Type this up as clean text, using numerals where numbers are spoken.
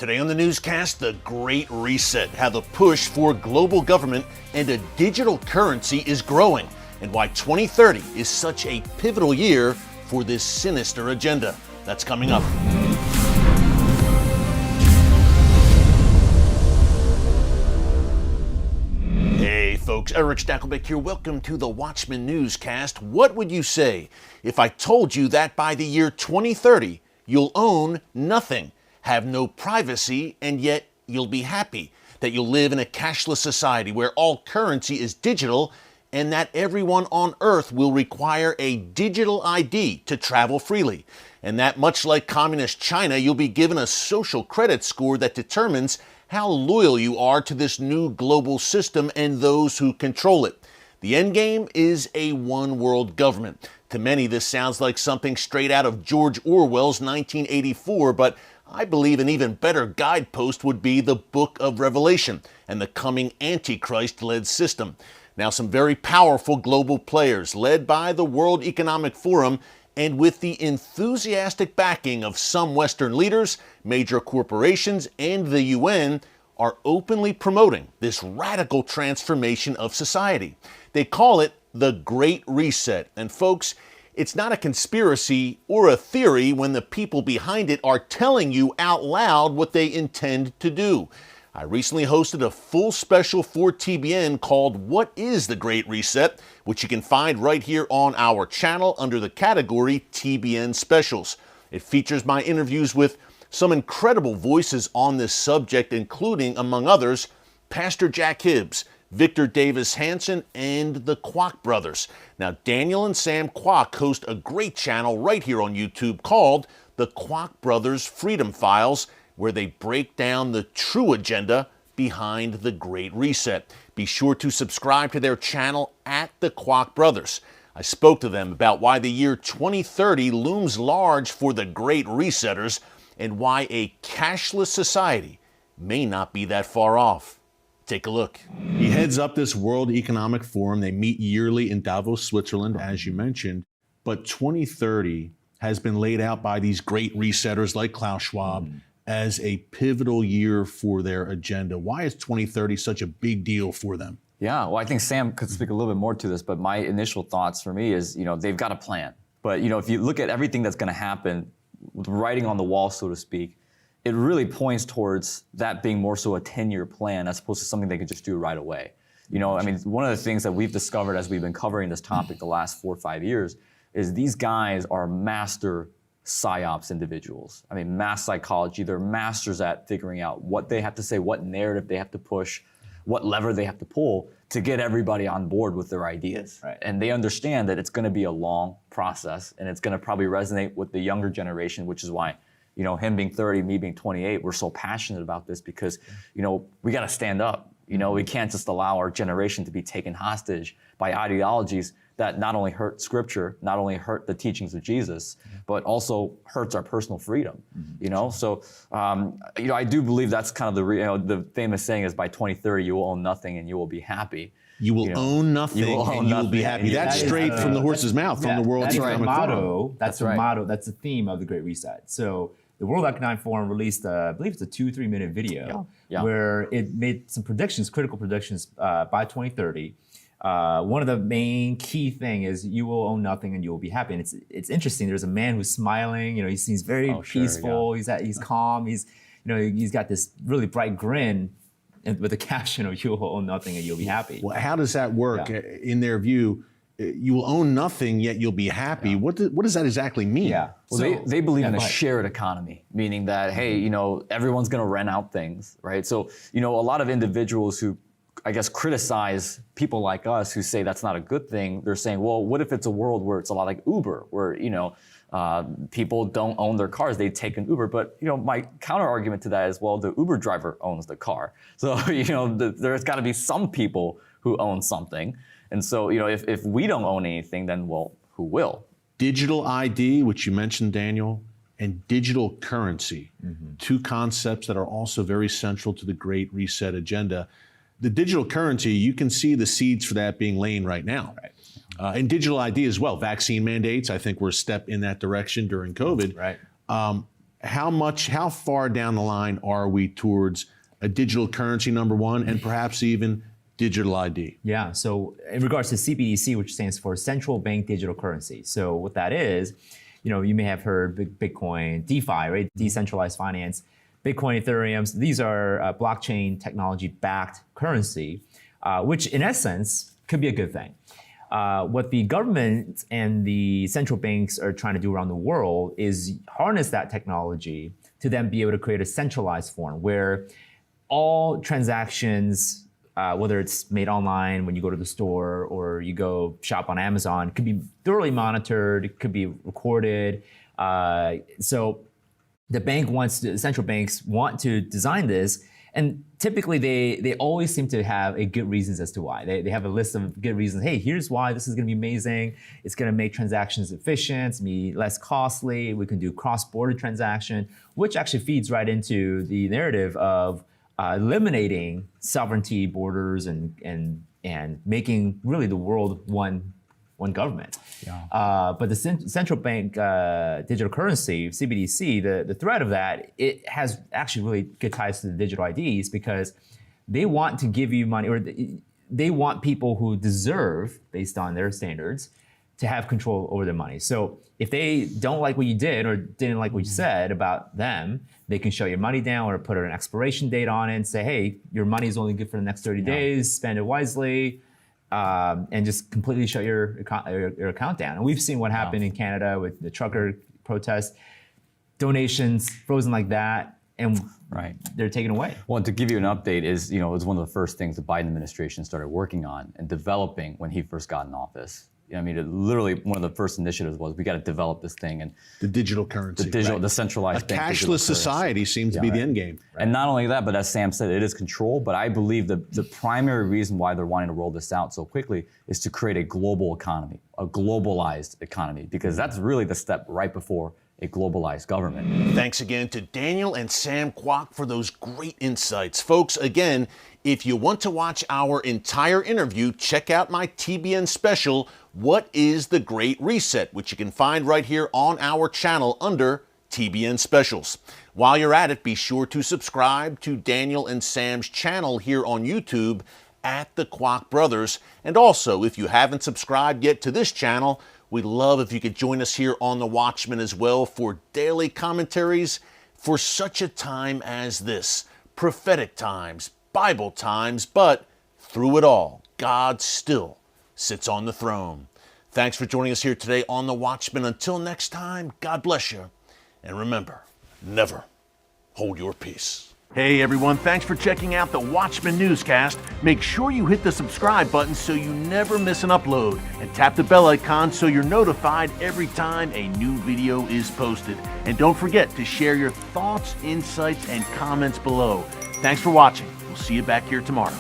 Today on the newscast, the Great Reset, how the push for global government and a digital currency is growing, and why 2030 is such a pivotal year for this sinister agenda. That's coming up. Hey folks, Eric Stakelbeck here. Welcome to the Watchman Newscast. What would you say if I told you that by the year 2030, you'll own nothing, have no privacy, and yet you'll be happy? That you'll live in a cashless society where all currency is digital, and that everyone on Earth will require a digital ID to travel freely. And that much like communist China, you'll be given a social credit score that determines how loyal you are to this new global system and those who control it. The end game is a one world government. To many, this sounds like something straight out of George Orwell's 1984, but I believe an even better guidepost would be the Book of Revelation and the coming Antichrist-led system. Now, some very powerful global players, led by the World Economic Forum and with the enthusiastic backing of some Western leaders, major corporations, and the UN, are openly promoting this radical transformation of society. They call it the Great Reset. And folks, it's not a conspiracy or a theory when the people behind it are telling you out loud what they intend to do. I recently hosted a full special for TBN called What is the Great Reset?, which you can find right here on our channel under the category TBN Specials. It features my interviews with some incredible voices on this subject, including, among others, Pastor Jack Hibbs, Victor Davis Hanson, and the Kwok brothers. Now, Daniel and Sam Kwok host a great channel right here on YouTube called the Kwok Brothers Freedom Files, where they break down the true agenda behind the Great Reset. Be sure to subscribe to their channel at the Kwok Brothers. I spoke to them about why the year 2030 looms large for the Great Resetters and why a cashless society may not be that far off. Take a look. He heads up this World Economic Forum. They meet yearly in Davos, Switzerland, as you mentioned. But 2030 has been laid out by these great resetters like Klaus Schwab as a pivotal year for their agenda. Why is 2030 such a big deal for them? Yeah, well, I think Sam could speak a little bit more to this, but my initial thoughts for me is, they've got a plan. But, if you look at everything that's going to happen, with writing on the wall, so to speak, it really points towards that being more so a 10-year plan as opposed to something they could just do right away. One of the things that we've discovered as we've been covering this topic the last 4 or 5 years is these guys are master psyops individuals. Mass psychology, they're masters at figuring out what they have to say, what narrative they have to push, what lever they have to pull to get everybody on board with their ideas. Right. And they understand that it's going to be a long process and it's going to probably resonate with the younger generation, which is why, him being 30, me being 28, we're so passionate about this because, we got to stand up. We can't just allow our generation to be taken hostage by ideologies that not only hurt scripture, not only hurt the teachings of Jesus, but also hurts our personal freedom, So, I do believe that's kind of the famous saying is by 2030, you will own nothing and you will be happy. You will own nothing and you will be happy. That's straight from the horse's mouth, from the World Economic Forum. That's the motto. That's the theme of the Great Reset. So the World Economic Forum released, I believe it's a 2-3 minute video where it made some predictions, critical predictions by 2030. One of the main key thing is you will own nothing and you will be happy. And it's interesting. There's a man who's smiling. He seems very peaceful. He's calm. He's got this really bright grin, and with the caption, "You will own nothing and you'll be happy." Well, how does that work in their view? You will own nothing yet you'll be happy. What does that exactly mean? Yeah. Well, they believe in a shared economy, meaning that hey, everyone's going to rent out things, right? So a lot of individuals who I guess criticize people like us who say that's not a good thing. They're saying, well, what if it's a world where it's a lot like Uber, where people don't own their cars, they take an Uber. But my counter argument to that is, well, the Uber driver owns the car, so there's got to be some people who own something. And so if we don't own anything, then well, who will? Digital ID, which you mentioned, Daniel, and digital currency, two concepts that are also very central to the Great Reset agenda. The digital currency, you can see the seeds for that being laid right now. Right. And digital ID as well. Vaccine mandates, I think we're a step in that direction during COVID. Right. how far down the line are we towards a digital currency, number one, and perhaps even digital ID? Yeah, so in regards to CBDC, which stands for Central Bank Digital Currency. So what that is, you may have heard Bitcoin, DeFi, right? Decentralized finance. Bitcoin, Ethereum, these are blockchain technology-backed currency, which in essence could be a good thing. What the government and the central banks are trying to do around the world is harness that technology to then be able to create a centralized form where all transactions, whether it's made online when you go to the store or you go shop on Amazon, could be thoroughly monitored, could be recorded. So the central banks want to design this, and typically they always seem to have a good reasons as to why. They have a list of good reasons. Hey, here's why this is gonna be amazing. It's gonna make transactions efficient, be less costly. We can do cross-border transaction, which actually feeds right into the narrative of eliminating sovereignty borders and making really the world one government. Yeah. But the central bank digital currency, CBDC, the threat of that, it has actually really good ties to the digital IDs because they want to give you money, or they want people who deserve, based on their standards, to have control over their money. So if they don't like what you did or didn't like what you said about them, they can shut your money down or put an expiration date on it and say, hey, your money is only good for the next 30 days, spend it wisely. And just completely shut your account down. And we've seen what happened in Canada with the trucker protest, donations frozen like that, and they're taken away. Well, to give you an update is, it was one of the first things the Biden administration started working on and developing when he first got in office. I mean, it literally one of the first initiatives was we got to develop this thing, and the digital currency, the centralized a cashless society seems to be the end game. Right. And not only that, but as Sam said, it is control. But I believe the primary reason why they're wanting to roll this out so quickly is to create a global economy, a globalized economy, because that's really the step right before a globalized government. Thanks again to Daniel and Sam Kwok for those great insights. Folks, again, if you want to watch our entire interview, check out my TBN special, What is the Great Reset, which you can find right here on our channel under TBN Specials. While you're at it, be sure to subscribe to Daniel and Sam's channel here on YouTube at the Kwok Brothers. And also, if you haven't subscribed yet to this channel, we'd love if you could join us here on The Watchman as well for daily commentaries for such a time as this. Prophetic times, Bible times, but through it all, God still sits on the throne. Thanks for joining us here today on The Watchman. Until next time, God bless you. And remember, never hold your peace. Hey everyone, thanks for checking out the Watchman Newscast. Make sure you hit the subscribe button so you never miss an upload, and tap the bell icon so you're notified every time a new video is posted. And don't forget to share your thoughts, insights, and comments below. Thanks for watching. We'll see you back here tomorrow.